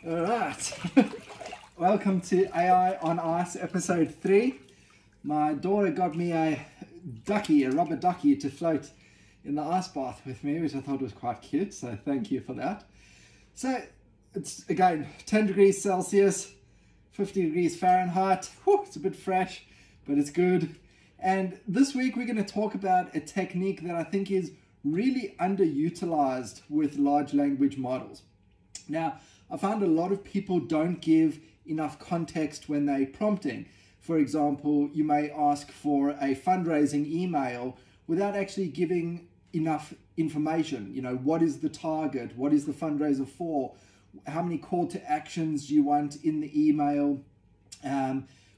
All right. Welcome to AI on Ice, episode 3. My daughter got me a rubber ducky to float in the ice bath with me, which I thought was quite cute, so thank you for that. So it's, again, 10 degrees Celsius, 50 degrees Fahrenheit. Whew, it's a bit fresh, but it's good. And this week we're going to talk about a technique that I think is really underutilized with large language models. Now, I found a lot of people don't give enough context when they're prompting. For example, you may ask for a fundraising email without actually giving enough information. You know, what is the target? What is the fundraiser for? How many call to actions do you want in the email?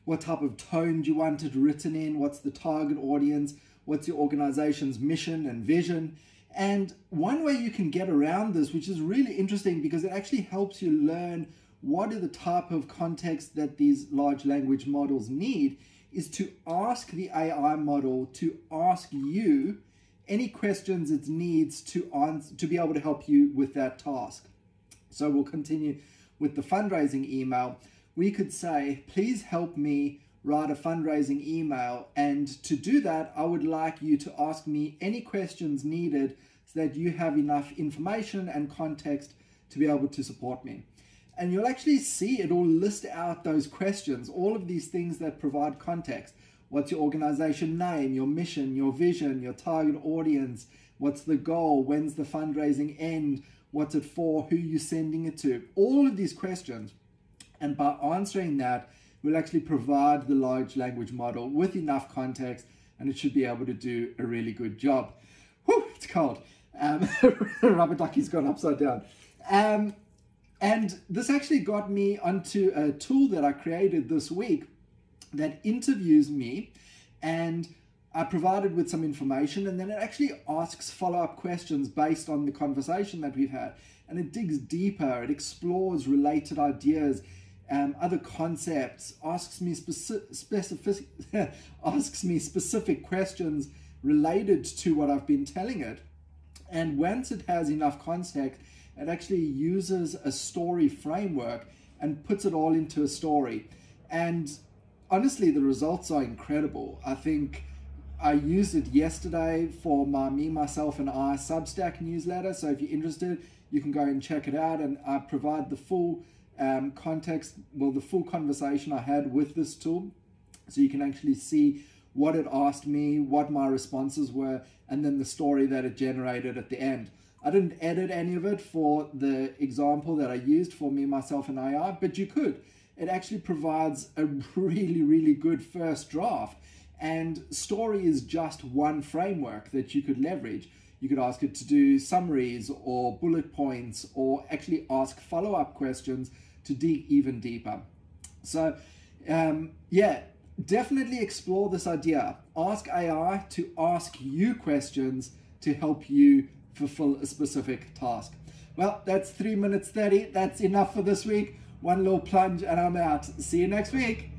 What type of tone do you want it written in? What's the target audience? What's your organization's mission and vision? And one way you can get around this, which is really interesting because it actually helps you learn what are the type of context that these large language models need, is to ask the AI model to ask you any questions it needs to answer, to be able to help you with that task. So we'll continue with the fundraising email. We could say, please help me write a fundraising email. And to do that, I would like you to ask me any questions needed so that you have enough information and context to be able to support me. And you'll actually see it all list out those questions, all of these things that provide context. What's your organization name, your mission, your vision, your target audience? What's the goal? When's the fundraising end? What's it for? Who are you sending it to? All of these questions. And by answering that, we'll actually provide the large language model with enough context, and it should be able to do a really good job. Whew, it's cold. Rubber ducky's gone upside down. And this actually got me onto a tool that I created this week that interviews me, and I provided with some information, and then it actually asks follow-up questions based on the conversation that we've had. And it digs deeper, it explores related ideas, other concepts, asks me specific questions related to what I've been telling it. And once it has enough context, it actually uses a story framework and puts it all into a story. And honestly, the results are incredible. I think I used it yesterday for my Me, Myself, and I Substack newsletter. So if you're interested, you can go and check it out. And I provide the full context, well, the full conversation I had with this tool. So you can actually see what it asked me, what my responses were, and then the story that it generated at the end. I didn't edit any of it for the example that I used for Me, Myself, and AI, but you could. It actually provides a really, really good first draft. And story is just one framework that you could leverage. You could ask it to do summaries or bullet points, or actually ask follow-up questions to dig even deeper. So yeah, definitely explore this idea. Ask AI to ask you questions to help you fulfill a specific task. Well, that's 3 minutes 30. That's enough for this week. One little plunge and I'm out. See you next week.